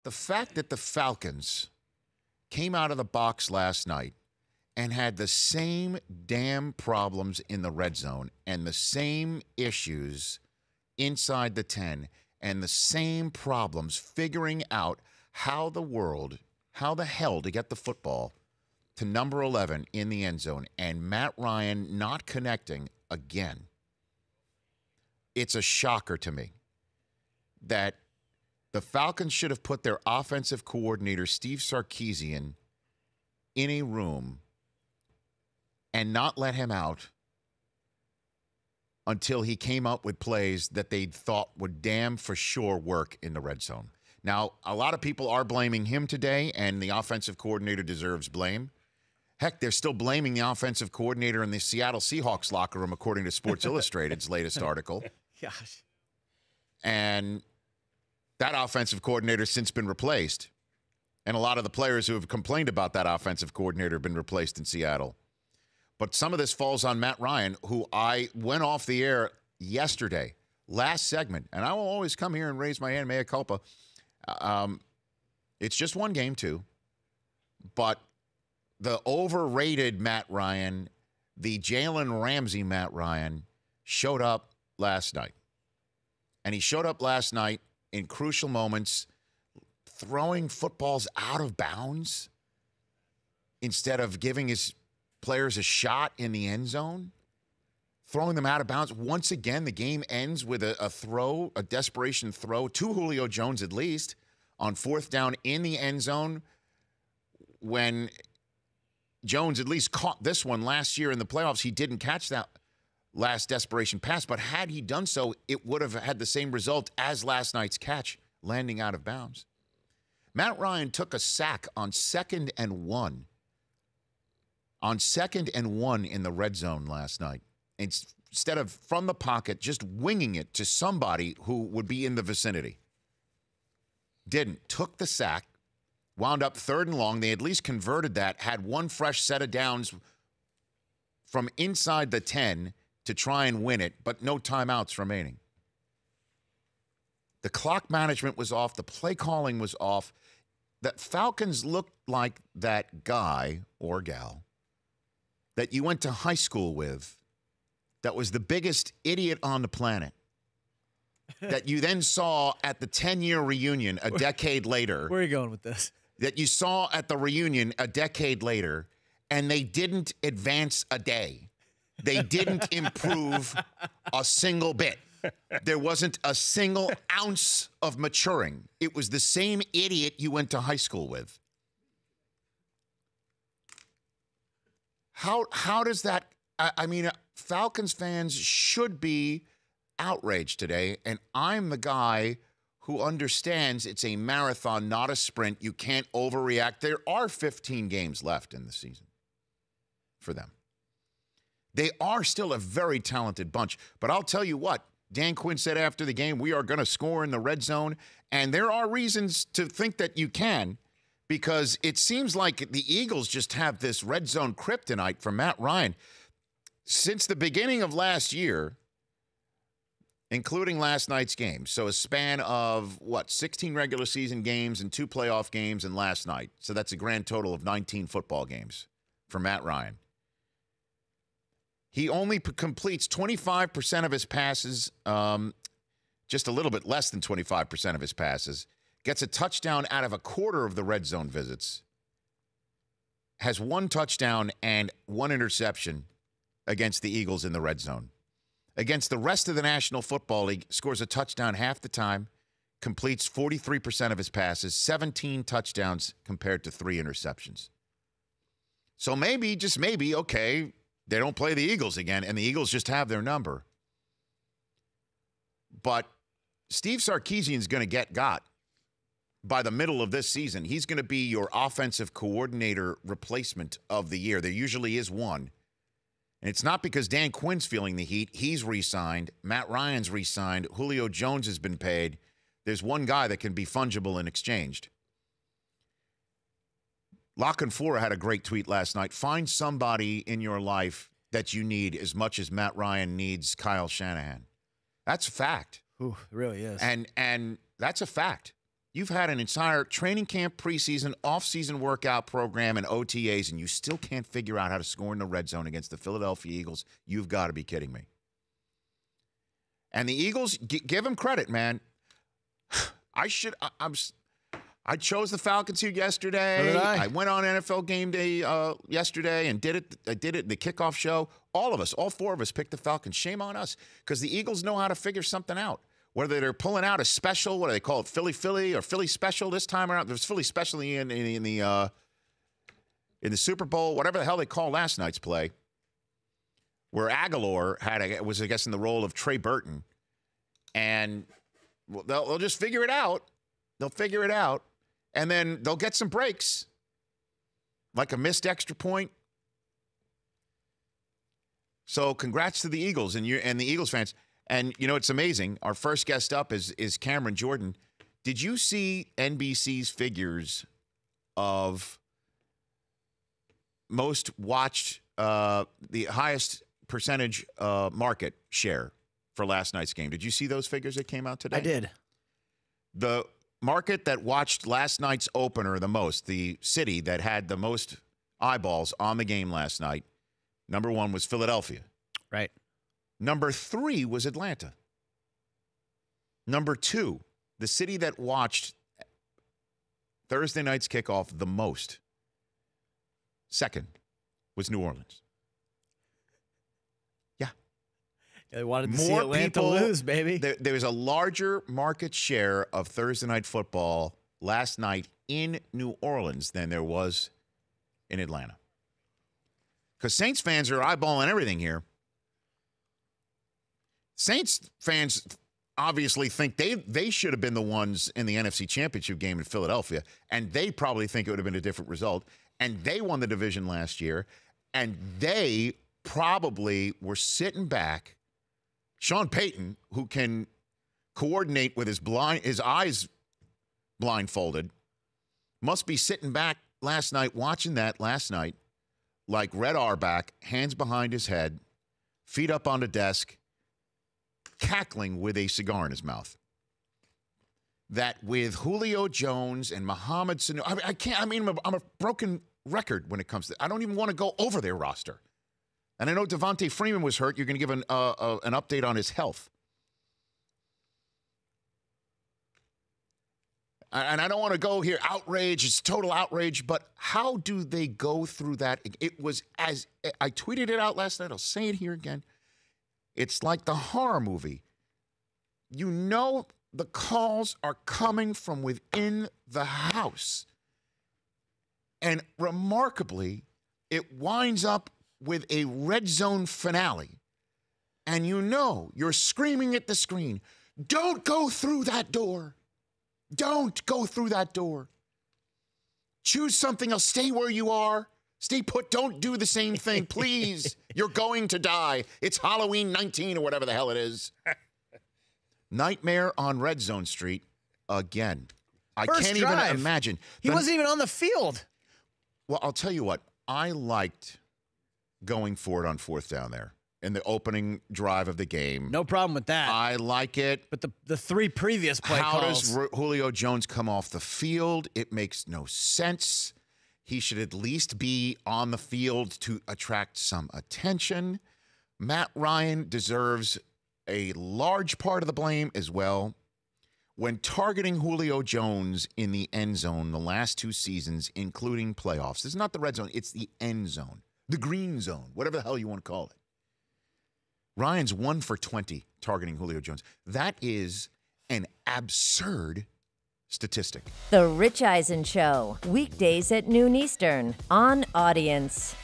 The fact that the Falcons came out of the box last night and had the same damn problems in the red zone and the same issues inside the 10 and the same problems figuring out how the hell to get the football to number 11 in the end zone, and Matt Ryan not connecting again. It's a shocker to me that the Falcons should have put their offensive coordinator, Steve Sarkisian, in a room and not let him out until he came up with plays that they thought would damn for sure work in the red zone. Now, a lot of people are blaming him today, and the offensive coordinator deserves blame. Heck, they're still blaming the offensive coordinator in the Seattle Seahawks locker room, according to Sports Illustrated's latest article. Gosh. And that offensive coordinator has since been replaced. And a lot of the players who have complained about that offensive coordinator have been replaced in Seattle. But some of this falls on Matt Ryan, who I went off the air yesterday, last segment. And I will always come here and raise my hand, mea culpa. It's just one game, too. But the overrated Matt Ryan, the Jalen Ramsey Matt Ryan, showed up last night. And he showed up last night in crucial moments, throwing footballs out of bounds instead of giving his players a shot in the end zone, throwing them out of bounds. Once again, the game ends with a desperation throw to Julio Jones at least on fourth down in the end zone when Jones at least caught this one last year in the playoffs. He didn't catch that last desperation pass, but had he done so, it would have had the same result as last night's catch, landing out of bounds. Matt Ryan took a sack on 2nd and 1. On 2nd and 1 in the red zone last night. Instead of from the pocket, just winging it to somebody who would be in the vicinity. Didn't. Took the sack. Wound up 3rd and long. They at least converted that. Had one fresh set of downs from inside the 10 to try and win it, but no timeouts remaining. The clock management was off. The play calling was off. The Falcons looked like that guy or gal that you went to high school with that was the biggest idiot on the planet that you then saw at the 10-year reunion a decade later. Where are you going with this? That you saw at the reunion a decade later, and they didn't advance a day. They didn't improve a single bit. There wasn't a single ounce of maturing. It was the same idiot you went to high school with. How does that – I mean, Falcons fans should be outraged today, and I'm the guy who understands it's a marathon, not a sprint. You can't overreact. There are 15 games left in the season for them. They are still a very talented bunch, but I'll tell you what. Dan Quinn said after the game, we are going to score in the red zone, and there are reasons to think that you can, because it seems like the Eagles just have this red zone kryptonite from Matt Ryan. Since the beginning of last year, including last night's game, so a span of, 16 regular season games and 2 playoff games and last night. So that's a grand total of 19 football games for Matt Ryan. He only completes 25% of his passes, just a little bit less than 25% of his passes, gets a touchdown out of a quarter of the red zone visits, has 1 touchdown and 1 interception against the Eagles in the red zone. Against the rest of the National Football League, scores a touchdown half the time, completes 43% of his passes, 17 touchdowns compared to 3 interceptions. So maybe, just maybe, okay, they don't play the Eagles again, and the Eagles just have their number. But Steve Sarkisian's going to get got by the middle of this season. He's going to be your offensive coordinator replacement of the year. There usually is one. And it's not because Dan Quinn's feeling the heat. He's re-signed. Matt Ryan's re-signed. Julio Jones has been paid. There's one guy that can be fungible and exchanged. Lockenfora had a great tweet last night. Find somebody in your life that you need as much as Matt Ryan needs Kyle Shanahan. That's a fact. Ooh, it really is. And that's a fact. You've had an entire training camp, preseason, off-season workout program, and OTAs, and you still can't figure out how to score in the red zone against the Philadelphia Eagles. You've got to be kidding me. And the Eagles, give them credit, man. I chose the Falcons here yesterday. So did I. I went on NFL Game Day yesterday and did it. I did it in the kickoff show. All of us, all four of us, picked the Falcons. Shame on us, because the Eagles know how to figure something out. Whether they're pulling out a special, what do they call it, Philly or Philly special this time around? There's Philly special in the Super Bowl, whatever the hell they call last night's play, where Aguilar was, I guess, in the role of Trey Burton, and they'll just figure it out. They'll figure it out, and then they'll get some breaks, like a missed extra point. So, congrats to the Eagles and the Eagles fans. And, you know, it's amazing. Our first guest up is Cameron Jordan. Did you see NBC's figures of most watched, the highest percentage market share for last night's game? Did you see those figures that came out today? I did. The market that watched last night's opener the most, the city that had the most eyeballs on the game last night, number one was Philadelphia. Right. Number 3 was Atlanta. Number 2, the city that watched Thursday night's kickoff the most, second, was New Orleans. Yeah. They wanted to see Atlanta lose, baby. There was a larger market share of Thursday night football last night in New Orleans than there was in Atlanta. Because Saints fans are eyeballing everything here. Saints fans obviously think they should have been the ones in the NFC Championship game in Philadelphia, and they probably think it would have been a different result. And they won the division last year, and they probably were sitting back. Sean Payton, who can coordinate with his eyes blindfolded, must be sitting back last night, watching that last night, like Red Auerbach, hands behind his head, feet up on the desk, cackling with a cigar in his mouth. That with Julio Jones and Mohamed Sanu, I'm a broken record when it comes to, I don't even want to go over their roster. And I know Devontae Freeman was hurt. You're going to give an update on his health. And I don't want to go here, outrage, it's total outrage, but how do they go through that? It was, as I tweeted it out last night, I'll say it here again. It's like the horror movie. You know the calls are coming from within the house. And remarkably, it winds up with a red zone finale. And you know, you're screaming at the screen, don't go through that door. Don't go through that door. Choose something else. Stay where you are. Stay put. Don't do the same thing, please. You're going to die. It's Halloween 19 or whatever the hell it is. Nightmare on Red Zone Street again. I can't even imagine. He wasn't even on the field. Well, I'll tell you what. I liked going for it on fourth down there in the opening drive of the game. No problem with that. I like it. But the 3 previous play calls. How does Julio Jones come off the field? It makes no sense. He should at least be on the field to attract some attention. Matt Ryan deserves a large part of the blame as well. When targeting Julio Jones in the end zone the last 2 seasons, including playoffs, it's not the red zone, it's the end zone, the green zone, whatever the hell you want to call it. Ryan's 1 for 20 targeting Julio Jones. That is an absurd statistic. The Rich Eisen Show, weekdays at noon Eastern on Audience.